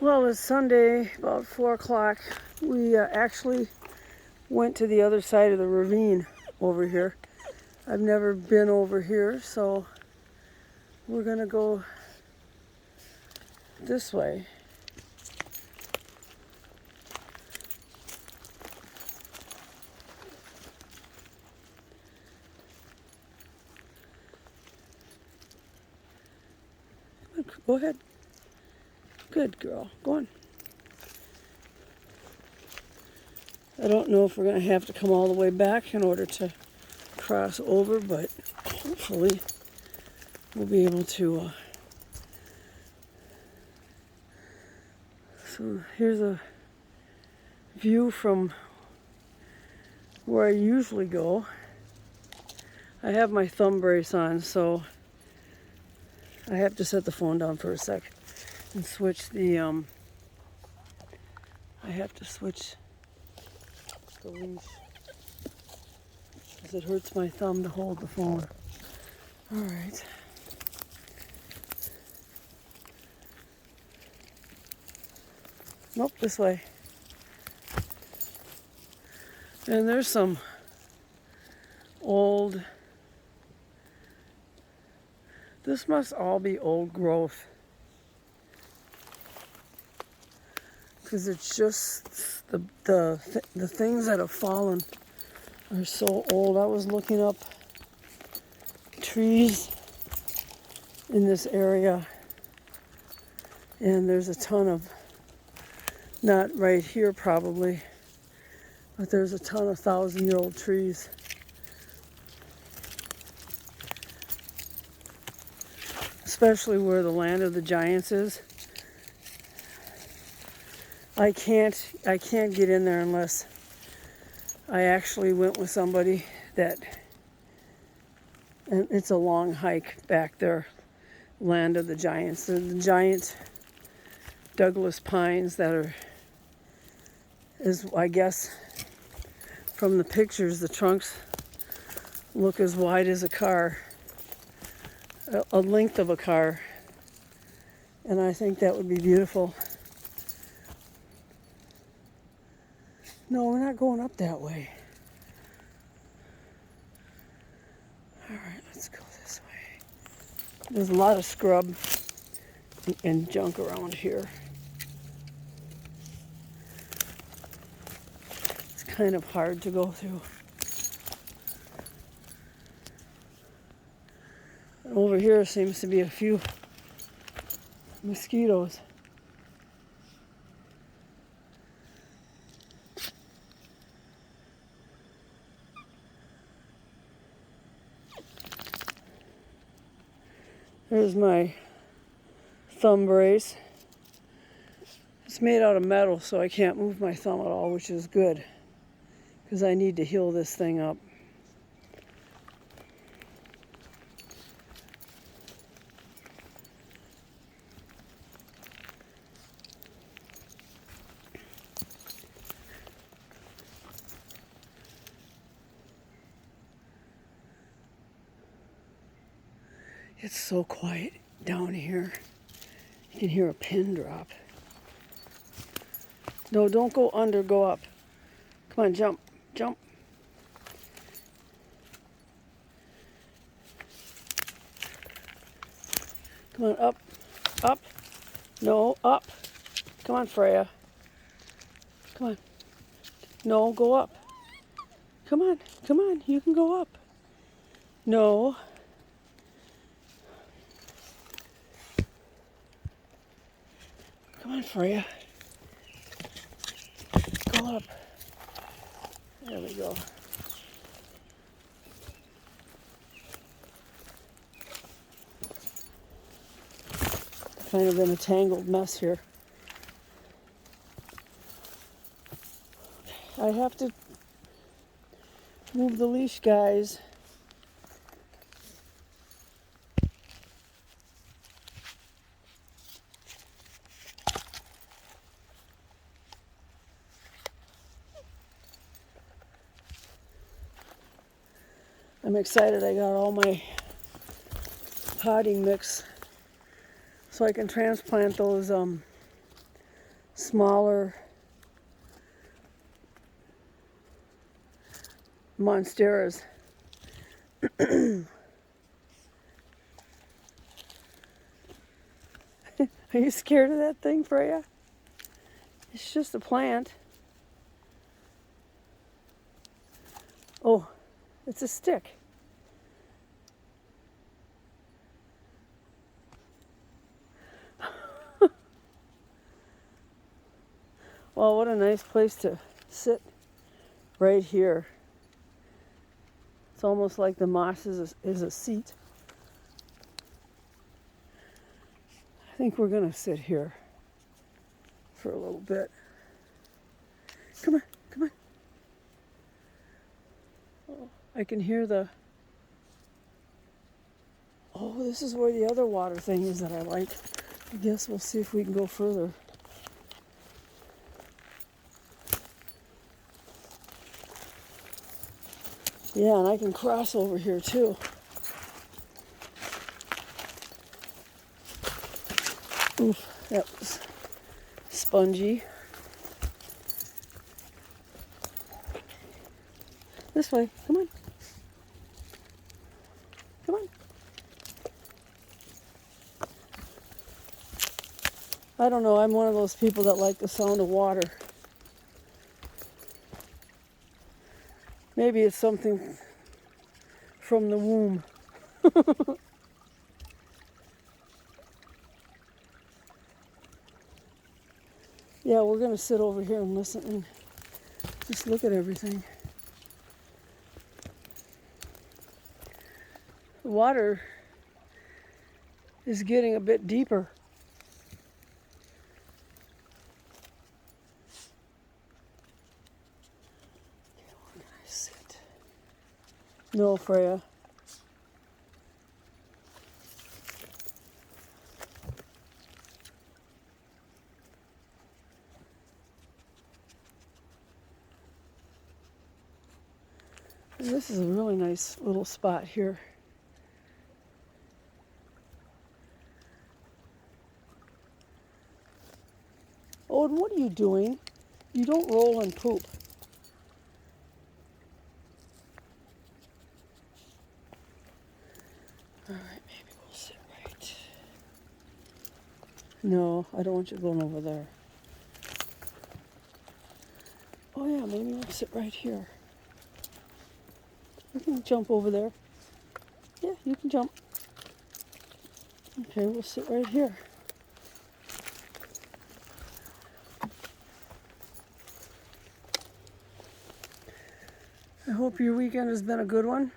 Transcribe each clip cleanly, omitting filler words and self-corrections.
Well, it's Sunday, about 4 o'clock. We actually went to the other side of the ravine over here. I've never been over here, so we're gonna go this way. Go ahead. Good girl. Go on. I don't know if we're going to have to come all the way back in order to cross over, but hopefully we'll be able to. So here's a view from where I usually go. I have my thumb brace on, so I have to set the phone down for a sec and switch the, I have to switch the leash because it hurts my thumb to hold the phone. All right. Nope, this way. And there's some old, this must all be old growth. Because it's just the things that have fallen are so old. I was looking up trees in this area, and there's a ton of, not right here probably, but there's a ton of 1,000-year-old trees. Especially where the land of the giants is. I can't get in there unless I actually went with somebody that, and it's a long hike back there, land of the giants. The giant Douglas pines that are, I guess, from the pictures, the trunks look as wide as a car, a length of a car, and I think that would be beautiful. No, we're not going up that way. All right, let's go this way. There's a lot of scrub and junk around here. It's kind of hard to go through. And over here seems to be a few mosquitoes. There's my thumb brace. It's made out of metal, so I can't move my thumb at all, which is good, because I need to heal this thing up. It's so quiet down here. You can hear a pin drop. No, don't go under, go up. Come on, jump, jump. Come on, up, up. No, up. Come on, Freya. Come on. No, go up. Come on, you can go up. No. Come on, Freya. Go up. There we go. Kind of in a tangled mess here. I have to move the leash, guys. I'm excited I got all my potting mix so I can transplant those smaller monsteras. Are you scared of that thing, Freya? It's just a plant. Oh, it's a stick. Well, what a nice place to sit right here. It's almost like the moss is a seat. I think we're going to sit here for a little bit. Come on, come on. Oh, I can hear the... Oh, this is where the other water thing is that I like. I guess we'll see if we can go further. Yeah, and I can cross over here too. Oof, that was spongy. This way, come on. Come on. I don't know, I'm one of those people that like the sound of water. Maybe it's something from the womb. Yeah, we're going to sit over here and listen and just look at everything. The water is getting a bit deeper. Where can I sit? No, Freya. This is a really nice little spot here. Oh, and what are you doing? You don't roll and poop. All right, maybe we'll sit right. No, I don't want you going over there. Oh yeah, maybe we'll sit right here. You can jump over there. Yeah, you can jump. Okay, we'll sit right here. I hope your weekend has been a good one.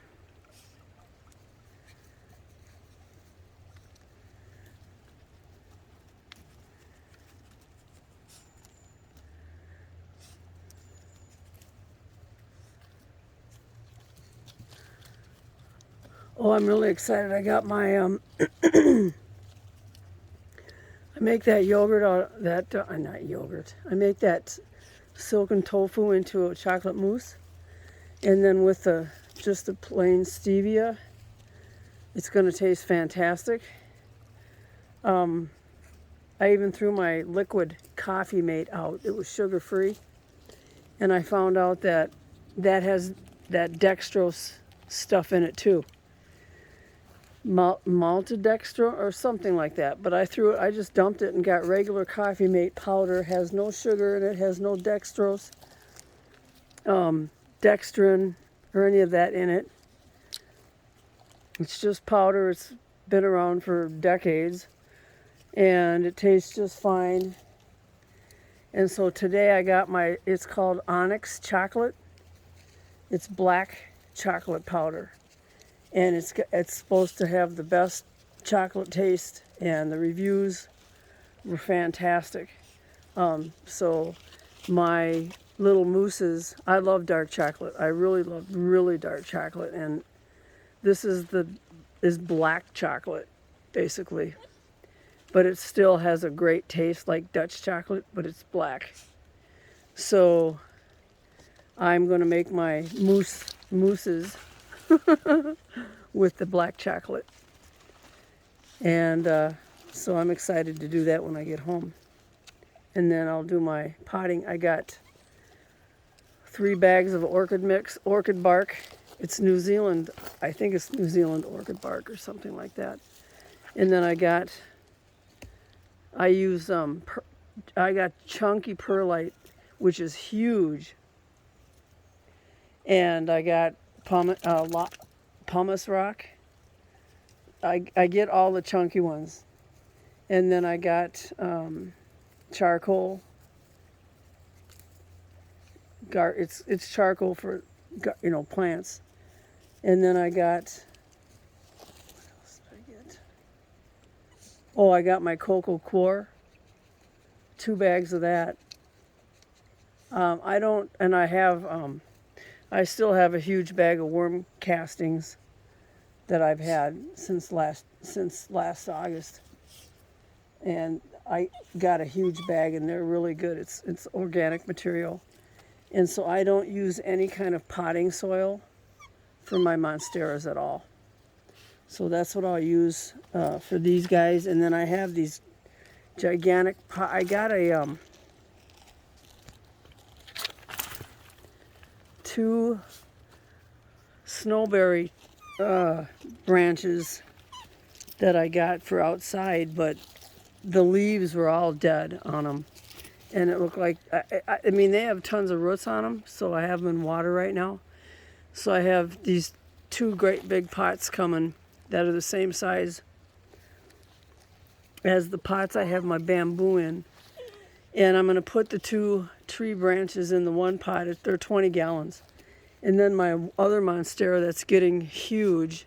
Oh, I'm really excited. I got my, I make that yogurt out, not yogurt. I make that silken tofu into a chocolate mousse. And then with just the plain stevia, it's going to taste fantastic. I even threw my liquid coffee mate out. It was sugar-free. And I found out that that has that dextrose stuff in it too. Maltodextro or something like that. But I just dumped it and got regular coffee mate powder. It has no sugar in it, has no dextrose, dextrin, or any of that in it. It's just powder. It's been around for decades. And it tastes just fine. And so today I got it's called Onyx chocolate. It's black chocolate powder. And it's supposed to have the best chocolate taste, and the reviews were fantastic. So my little mousses, I love dark chocolate. I really love really dark chocolate, and this is black chocolate, basically. But it still has a great taste like Dutch chocolate, but it's black. So I'm going to make my mousses with the black chocolate. And so I'm excited to do that when I get home. and then I'll do my potting. I got 3 bags of orchid mix, orchid bark. It's New Zealand, I think it's New Zealand orchid bark or something like that. And then I got chunky perlite, which is huge. And I got pumice rock. I get all the chunky ones. And then I got charcoal. It's charcoal for, plants. And then I got, what else did I get? Oh, I got my cocoa coir. 2 bags of that. I still have a huge bag of worm castings that I've had since last August. And I got a huge bag, and they're really good. It's organic material. And so I don't use any kind of potting soil for my monsteras at all. So that's what I'll use for these guys. And then I have these gigantic I got a 2 snowberry branches that I got for outside, but the leaves were all dead on them. And it looked like, I mean, they have tons of roots on them, so I have them in water right now. So I have these 2 great big pots coming that are the same size as the pots I have my bamboo in. And I'm going to put the 2 tree branches in the one pot. They're 20 gallons. And then my other monstera that's getting huge,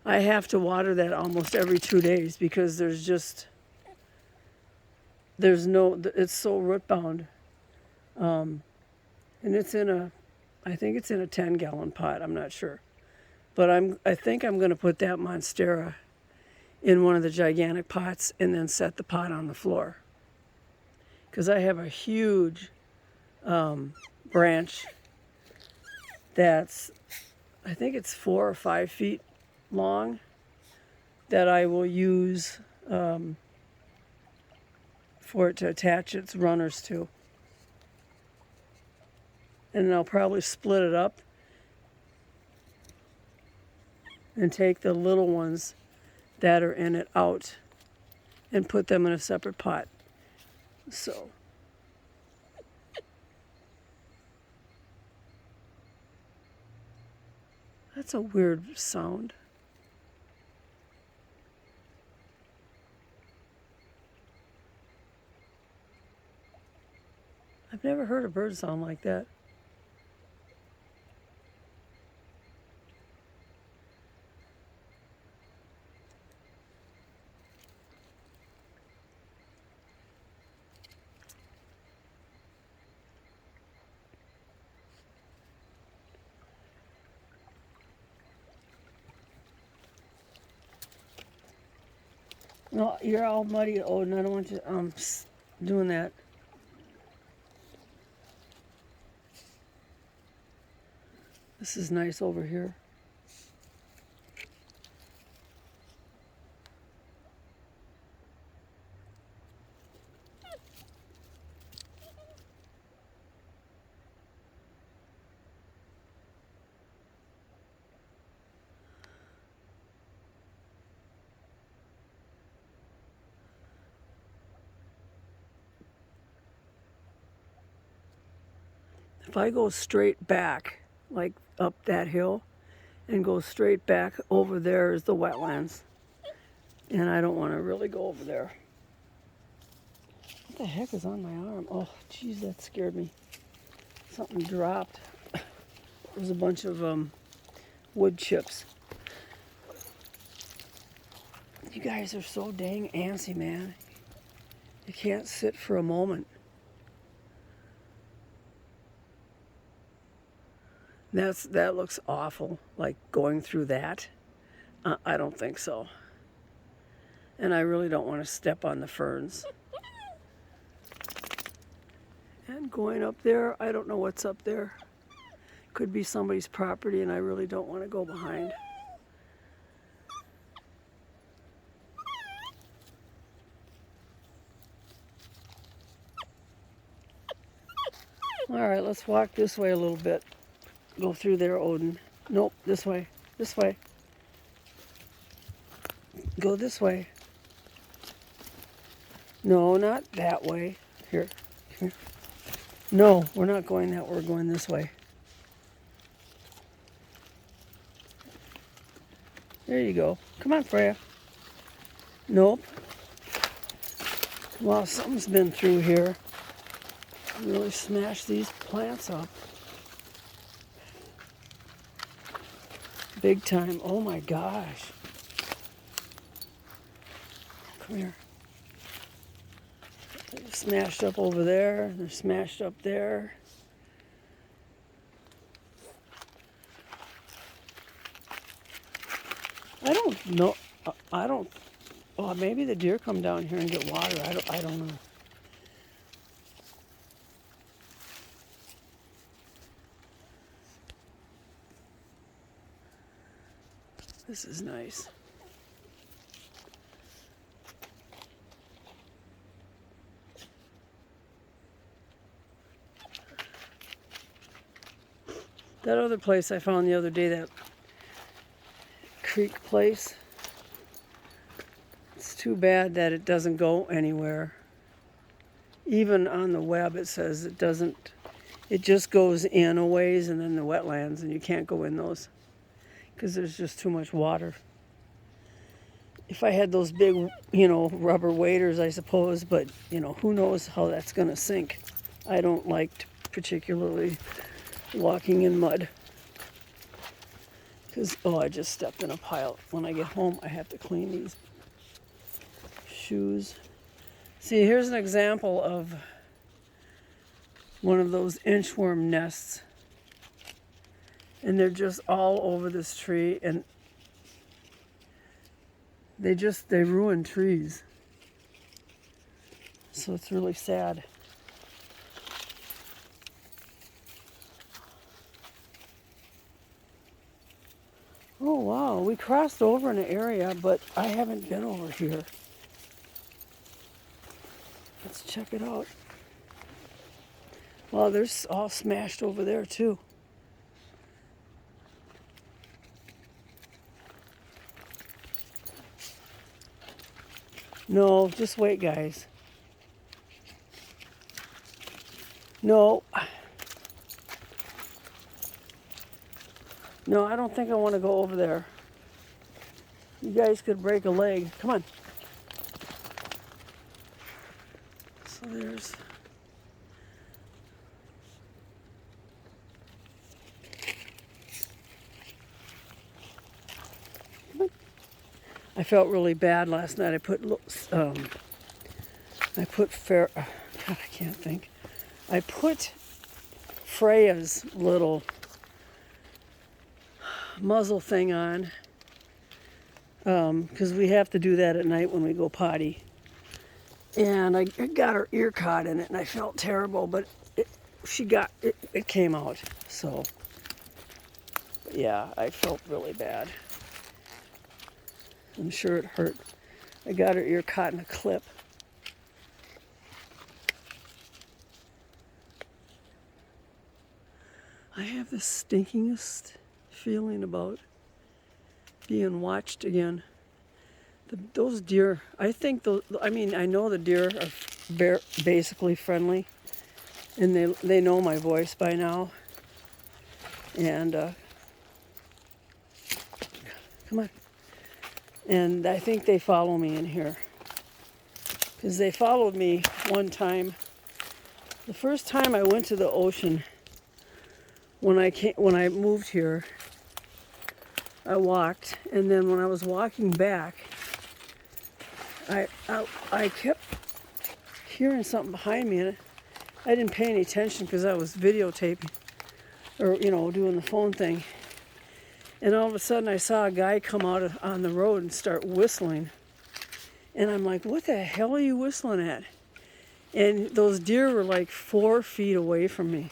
I have to water that almost every 2 days because it's so root bound. And I think it's in a 10-gallon pot. I'm not sure. But I think I'm going to put that monstera in one of the gigantic pots and then set the pot on the floor. Because I have a huge branch that's, I think it's 4 or 5 feet long, that I will use for it to attach its runners to. And then I'll probably split it up and take the little ones that are in it out and put them in a separate pot. So that's a weird sound. I've never heard a bird sound like that. No, you're all muddy. Oh, and I don't want you doing that. This is nice over here. If I go straight back, like up that hill, and go straight back, over there is the wetlands. And I don't want to really go over there. What the heck is on my arm? Oh, geez, that scared me. Something dropped. There's a bunch of wood chips. You guys are so dang antsy, man. You can't sit for a moment. That looks awful, like going through that. I don't think so. And I really don't want to step on the ferns. And going up there, I don't know what's up there. Could be somebody's property, and I really don't want to go behind. All right, let's walk this way a little bit. Go through there, Odin. Nope, this way. This way. Go this way. No, not that way. Here. Here. No, we're not going that way. We're going this way. There you go. Come on, Freya. Nope. Well, something's been through here. Really smashed these plants up. Big time. Oh my gosh. Come here. They're smashed up over there. They're smashed up there. I don't know. I don't. Well, maybe the deer come down here and get water. I don't know. This is nice. That other place I found the other day, that creek place, it's too bad that it doesn't go anywhere. Even on the web it says it doesn't, it just goes in a ways and then the wetlands, and you can't go in those because there's just too much water. If I had those big, rubber waders, I suppose, but, who knows how that's going to sink. I don't like particularly walking in mud because, I just stepped in a pile. When I get home, I have to clean these shoes. See, here's an example of one of those inchworm nests, and they're just all over this tree, and they ruin trees. So it's really sad. Oh wow, we crossed over an area, but I haven't been over here. Let's check it out. Well, there's all smashed over there too. No, just wait, guys. No. No, I don't think I want to go over there. You guys could break a leg. Come on. So there's... I felt really bad last night. I put God, I can't think. I put Freya's little muzzle thing on because we have to do that at night when we go potty. And I got her ear caught in it, and I felt terrible, but it came out. So, yeah, I felt really bad. I'm sure it hurt. I got her ear caught in a clip. I have the stinkingest feeling about being watched again. Those deer, I know the deer are basically friendly, and they know my voice by now. And come on. And I think they follow me in here, because they followed me one time. The first time I went to the ocean, when I moved here, I walked, and then when I was walking back, I kept hearing something behind me, and I didn't pay any attention because I was videotaping or doing the phone thing. And all of a sudden I saw a guy come out on the road and start whistling. And I'm like, what the hell are you whistling at? And those deer were like 4 feet away from me.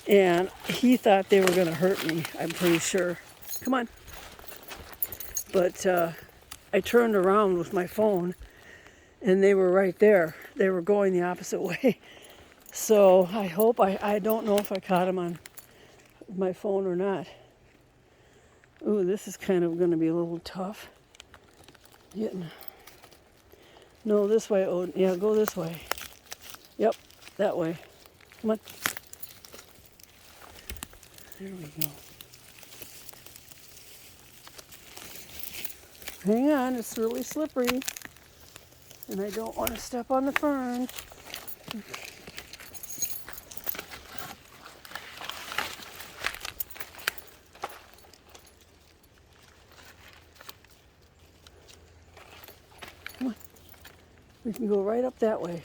And he thought they were going to hurt me, I'm pretty sure. Come on. But I turned around with my phone, and they were right there. They were going the opposite way. So I hope, I don't know if I caught him on my phone or not. Ooh, this is kind of going to be a little tough. Getting, no, this way, Odin. Yeah, go this way. Yep, that way. Come on. There we go. Hang on, it's really slippery. And I don't want to step on the fern. Come on. We can go right up that way.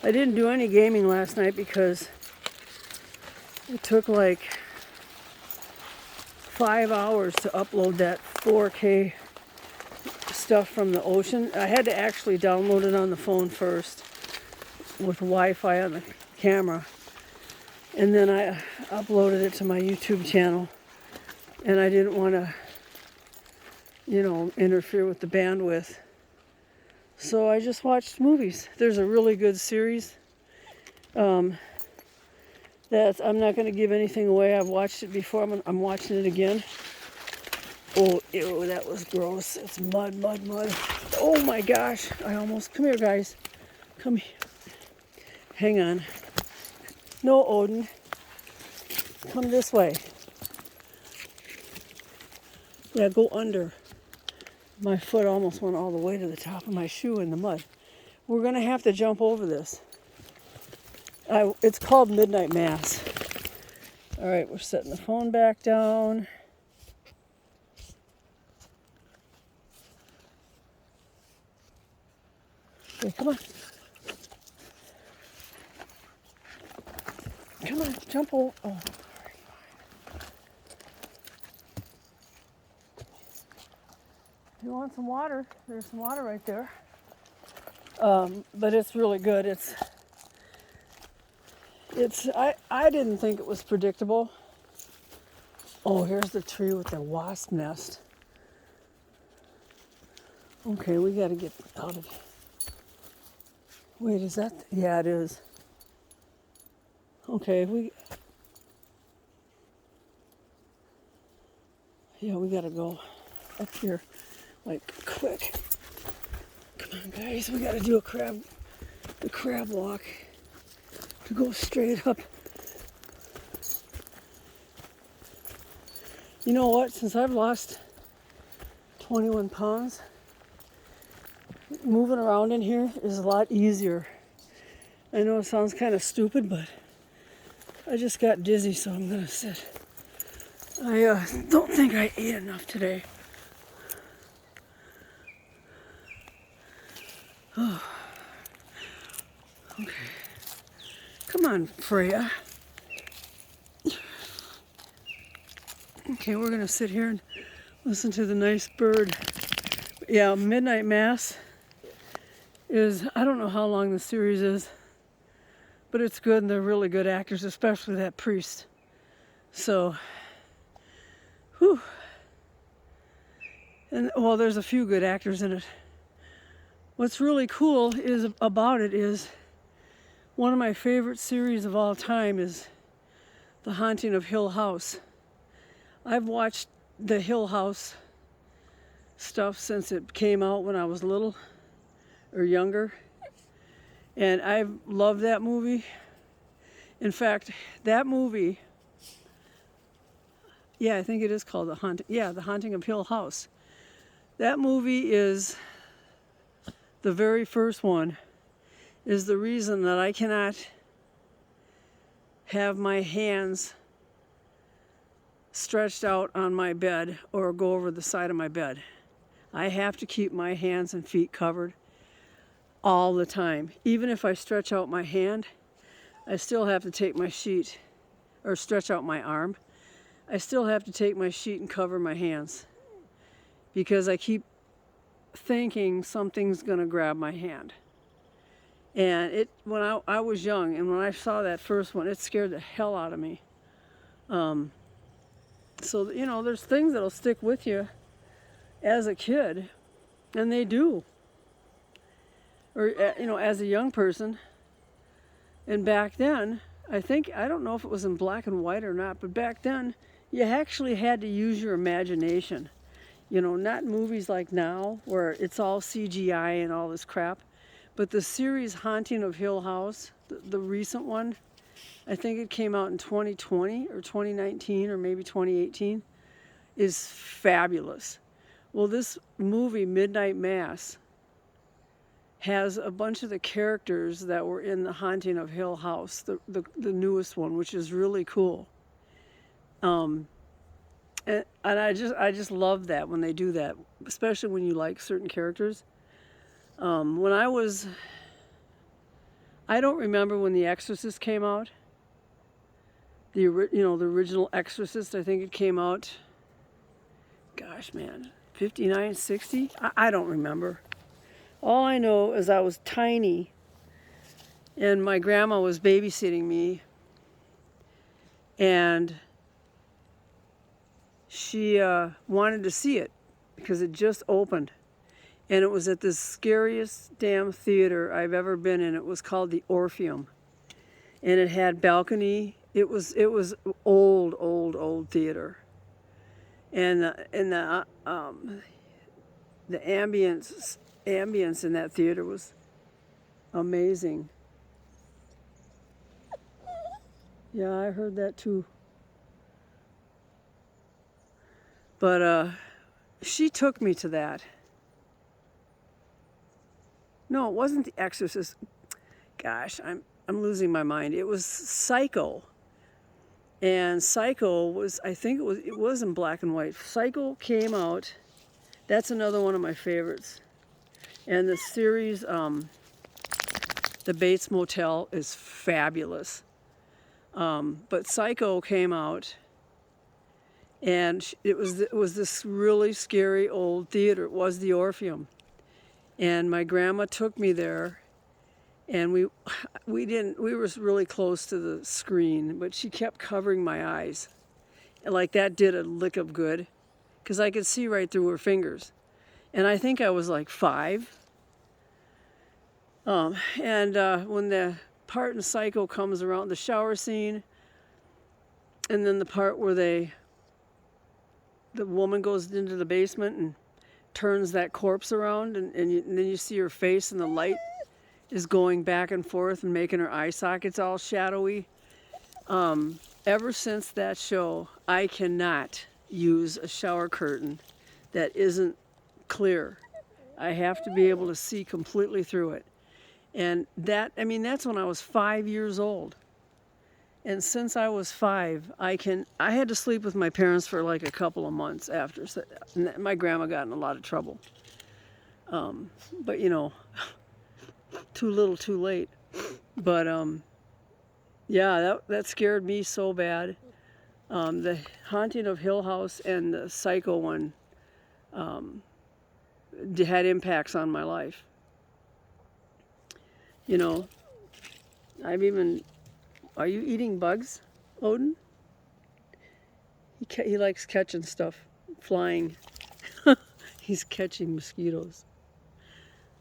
I didn't do any gaming last night because it took like 5 hours to upload that 4K stuff from the ocean. I had to actually download it on the phone first with Wi-Fi on the camera. And then I uploaded it to my YouTube channel. And I didn't want to, interfere with the bandwidth. So I just watched movies. There's a really good series. I'm not going to give anything away. I've watched it before. I'm watching it again. Oh, ew, that was gross. It's mud, mud, mud. Oh my gosh. Come here, guys. Come here. Hang on. No, Odin. Come this way. Yeah, go under. My foot almost went all the way to the top of my shoe in the mud. We're going to have to jump over this. It's called Midnight Mass. All right, we're setting the phone back down. Okay, come on. Come on, jump over. Oh. You want some water? There's some water right there. But it's really good. I didn't think it was predictable. Oh, here's the tree with the wasp nest. Okay, we got to get out of here. Wait, is that? Yeah, it is. Okay, we got to go up here, like, quick. Come on, guys, we got to do the crab walk to go straight up. You know what? Since I've lost 21 pounds, moving around in here is a lot easier. I know it sounds kind of stupid, but I just got dizzy, so I'm going to sit. I don't think I ate enough today. Oh. Okay. Come on, Freya. Okay, we're going to sit here and listen to the nice bird. Yeah, Midnight Mass is, I don't know how long the series is, but it's good and they're really good actors, especially that priest. So, whew. And, well, there's a few good actors in it. What's really cool about it is one of my favorite series of all time is The Haunting of Hill House. I've watched the Hill House stuff since it came out when I was little or younger. And I've loved that movie. In fact, that movie, yeah, I think it is called The Haunting of Hill House. That movie is the very first one, is the reason that I cannot have my hands stretched out on my bed or go over the side of my bed. I have to keep my hands and feet covered all the time. Even if I stretch out my hand, I still have to take my sheet, or stretch out my arm. I still have to take my sheet and cover my hands because I keep thinking something's gonna grab my hand. And when I was young and when I saw that first one, it scared the hell out of me. So, there's things that'll stick with you as a kid, and they do. or as a young person. And back then, I don't know if it was in black and white or not, but back then, you actually had to use your imagination. Not movies like now where it's all CGI and all this crap, but the series Haunting of Hill House, the recent one, I think it came out in 2020 or 2019 or maybe 2018, is fabulous. Well, this movie, Midnight Mass, has a bunch of the characters that were in the Haunting of Hill House, the newest one, which is really cool. And I just love that when they do that, especially when you like certain characters. When I don't remember when The Exorcist came out. The original Exorcist, I think it came out, gosh man, 59, 60? I don't remember. All I know is I was tiny and my grandma was babysitting me, and she wanted to see it because it just opened, and it was at the scariest damn theater I've ever been in. It was called the Orpheum, and it had balcony. It was old theater, and the ambience in that theater was amazing. Yeah, I heard that too. But she took me to that. No, it wasn't The Exorcist. Gosh, I'm losing my mind. It was Psycho. And Psycho was, I think it was in black and white. Psycho came out. That's another one of my favorites. And the series, The Bates Motel, is fabulous. But Psycho came out, and it was this really scary old theater. It was the Orpheum, and my grandma took me there, and we were really close to the screen, but she kept covering my eyes, and like that did a lick of good, because I could see right through her fingers, and I think I was like 5. And when the part in Psycho comes around, the shower scene, and then the part where the woman goes into the basement and turns that corpse around, and then you see her face, and the light is going back and forth and making her eye sockets all shadowy. Ever since that show, I cannot use a shower curtain that isn't clear. I have to be able to see completely through it. And that's when I was 5 years old. And since I was 5, I had to sleep with my parents for like a couple of months after. And my grandma got in a lot of trouble. But too little, too late. But yeah, that scared me so bad. The Haunting of Hill House and the Psycho one had impacts on my life. Are you eating bugs, Odin? He likes catching stuff, flying. He's catching mosquitoes.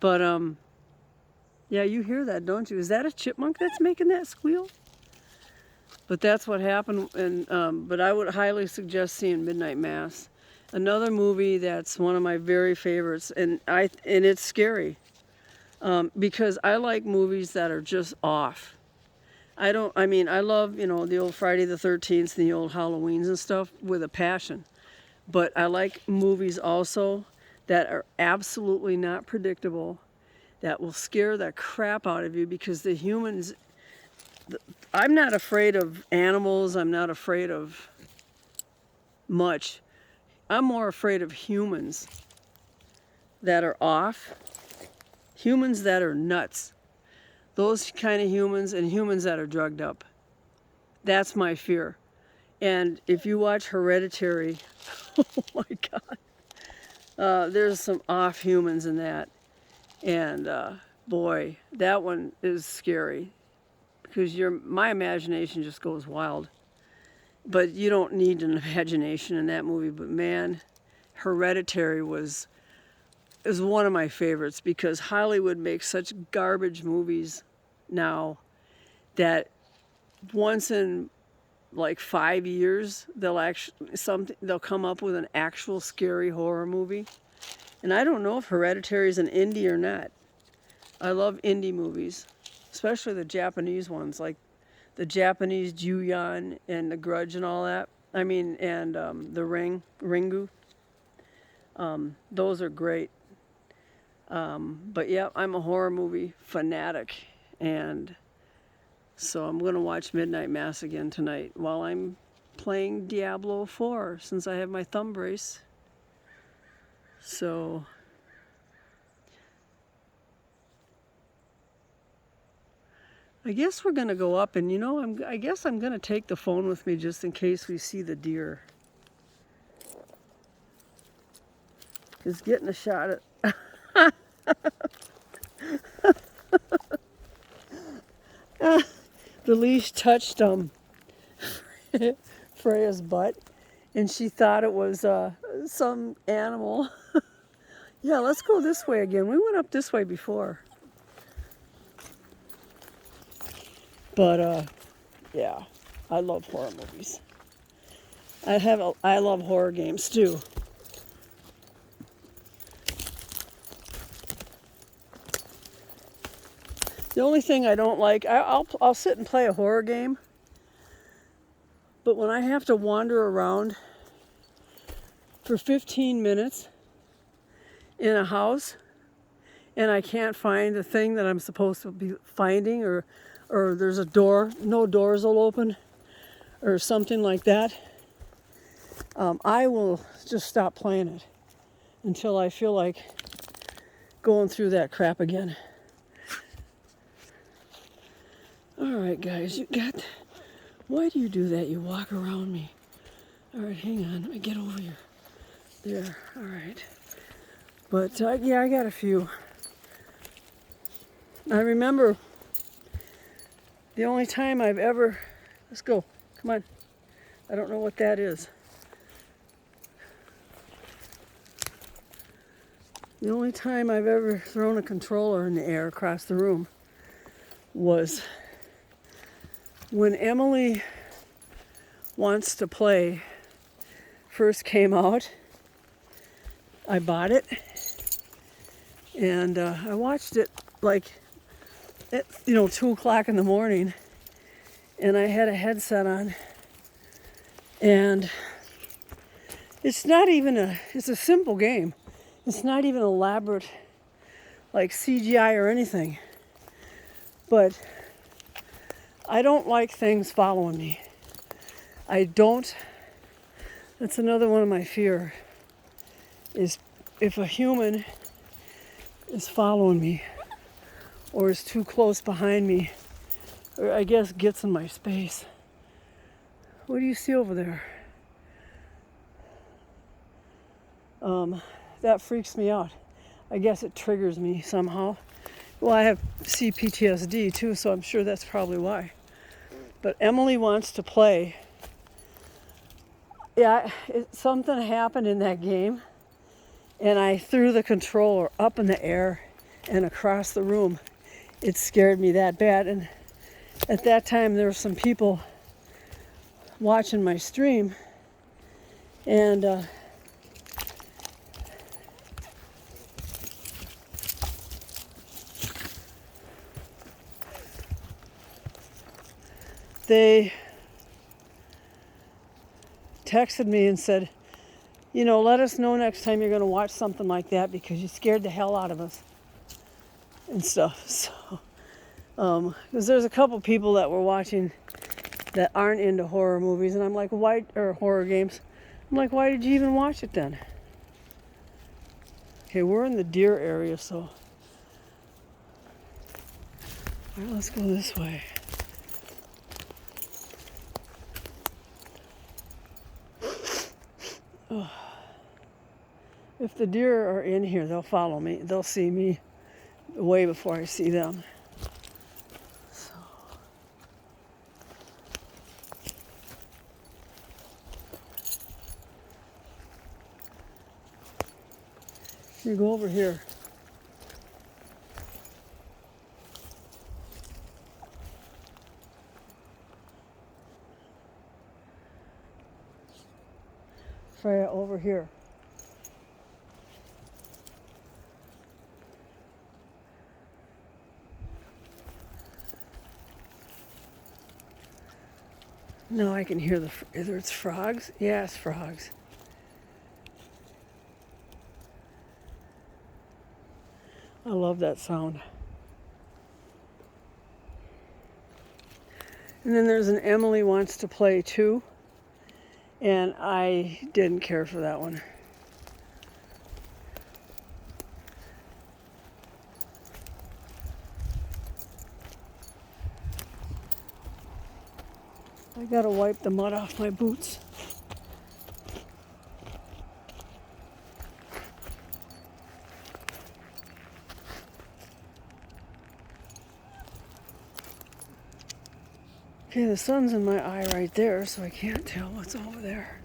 But yeah, you hear that, don't you? Is that a chipmunk that's making that squeal? But that's what happened. And but I would highly suggest seeing Midnight Mass. Another movie that's one of my very favorites, and it's scary. Because I like movies that are just off. I love, the old Friday the 13th and the old Halloweens and stuff with a passion. But I like movies also that are absolutely not predictable, that will scare the crap out of you, because the humans, I'm not afraid of animals, I'm not afraid of much. I'm more afraid of humans that are off. Humans that are nuts. Those kind of humans, and humans that are drugged up. That's my fear. And if you watch Hereditary, oh my God. There's some off humans in that. And boy, that one is scary. Because my imagination just goes wild. But you don't need an imagination in that movie. But man, Hereditary was is one of my favorites because Hollywood makes such garbage movies now that once in like 5 years they'll come up with an actual scary horror movie. And I don't know if Hereditary is an indie or not. I love indie movies, especially the Japanese ones, like the Japanese Ju-Yan and The Grudge and all that. I mean, and The Ringu. Those are great. But yeah, I'm a horror movie fanatic, and so I'm going to watch Midnight Mass again tonight while I'm playing Diablo 4 since I have my thumb brace. So I guess we're going to go up, and I guess I'm going to take the phone with me just in case we see the deer. Because getting a shot at... The leash touched Freya's butt, and she thought it was some animal. Yeah, let's go this way again. We went up this way before. But yeah, I love horror movies. I love horror games too. The only thing I don't like, I'll sit and play a horror game, but when I have to wander around for 15 minutes in a house and I can't find the thing that I'm supposed to be finding, or there's a door, no doors will open, or something like that, I will just stop playing it until I feel like going through that crap again. All right, guys, why do you do that? You walk around me. All right, hang on, let me get over here. There, all right. But yeah, I got a few. I remember the only time I've ever, let's go, come on. I don't know what that is. The only time I've ever thrown a controller in the air across the room was when Emily Wants to Play first came out. I bought it, and I watched it like at 2 o'clock in the morning, and I had a headset on, and it's a simple game. It's not even elaborate like CGI or anything, but I don't like things following me. That's another one of my fear, is if a human is following me or is too close behind me, or I guess gets in my space. What do you see over there? That freaks me out. I guess it triggers me somehow. Well, I have CPTSD too, so I'm sure that's probably why. But Emily Wants to Play. Yeah, something happened in that game, and I threw the controller up in the air and across the room. It scared me that bad, and at that time there were some people watching my stream, and they texted me and said, let us know next time you're going to watch something like that because you scared the hell out of us and stuff. So, because there's a couple people that were watching that aren't into horror movies, and I'm like, why, or horror games? I'm like, why did you even watch it then? Okay, we're in the deer area, so. All right, let's go this way. Oh. If the deer are in here, they'll follow me. They'll see me way before I see them. So. You go over here. Freya, over here. No, I can hear either it's frogs? Yeah, it's frogs. I love that sound. And then there's an Emily Wants to Play Too, and I didn't care for that one. I gotta wipe the mud off my boots. Okay, the sun's in my eye right there, so I can't tell what's over there.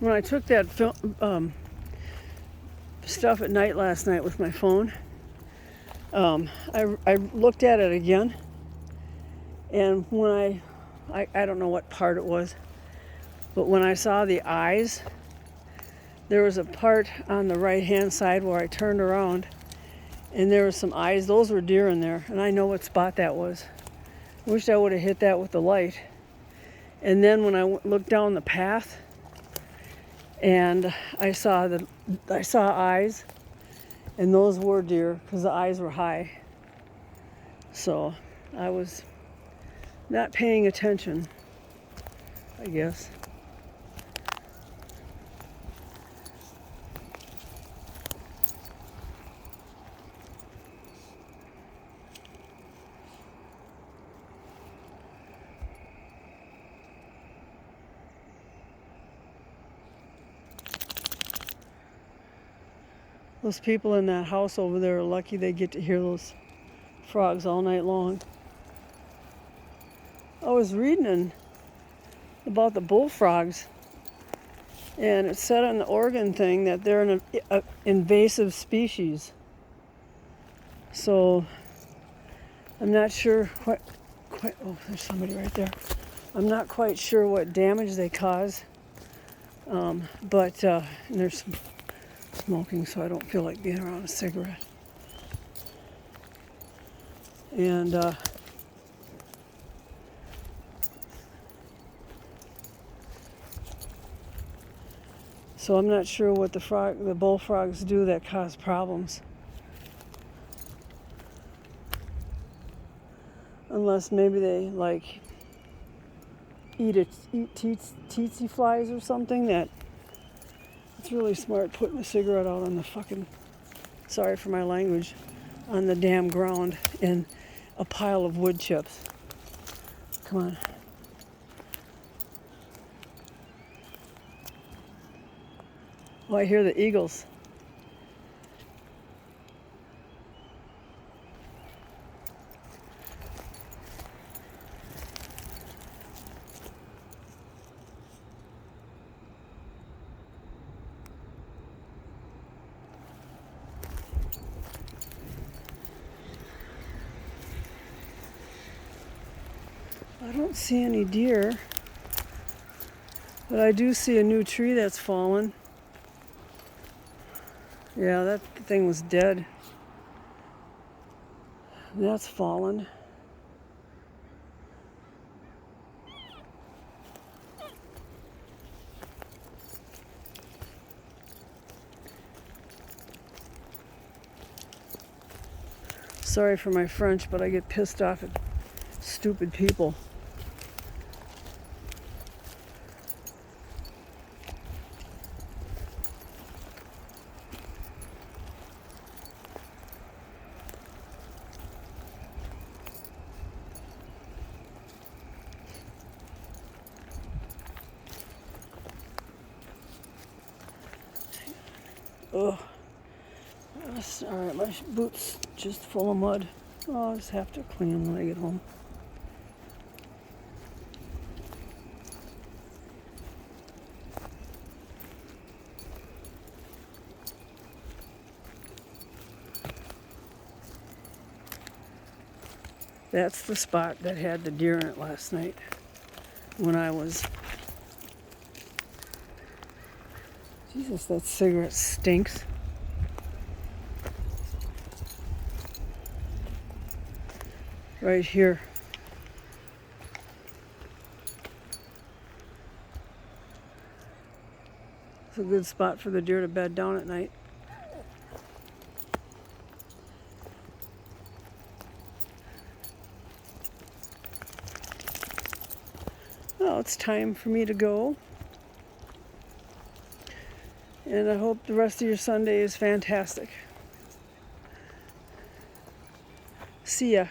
When I took that stuff at night last night with my phone, I looked at it again, and when I don't know what part it was, but when I saw the eyes, there was a part on the right hand side where I turned around, and there were some eyes. Those were deer in there, and I know what spot that was. Wished I would have hit that with the light. And then when I looked down the path, and I saw eyes, and those were deer because the eyes were high. So I was not paying attention, I guess. Those people in that house over there are lucky they get to hear those frogs all night long. I was reading about the bullfrogs, and it said on the Oregon thing that they're an invasive species. So I'm not sure quite. Oh, there's somebody right there. I'm not quite sure what damage they cause, but there's some smoking, so I don't feel like being around a cigarette. And so I'm not sure what the bullfrogs do that cause problems. Unless maybe they like eat tsetse flies or something. That it's really smart putting a cigarette out on the fucking, sorry for my language, on the damn ground in a pile of wood chips. Come on. Oh, I hear the eagles. I don't see any deer, but I do see a new tree that's fallen. Yeah, that thing was dead. That's fallen. Sorry for my French, but I get pissed off at stupid people. Ugh. Alright, my boots just full of mud. Oh, I'll just have to clean them when I get home. That's the spot that had the deer in it last night when I was... Jesus, that cigarette stinks. Right here. It's a good spot for the deer to bed down at night. Well, it's time for me to go. And I hope the rest of your Sunday is fantastic. See ya.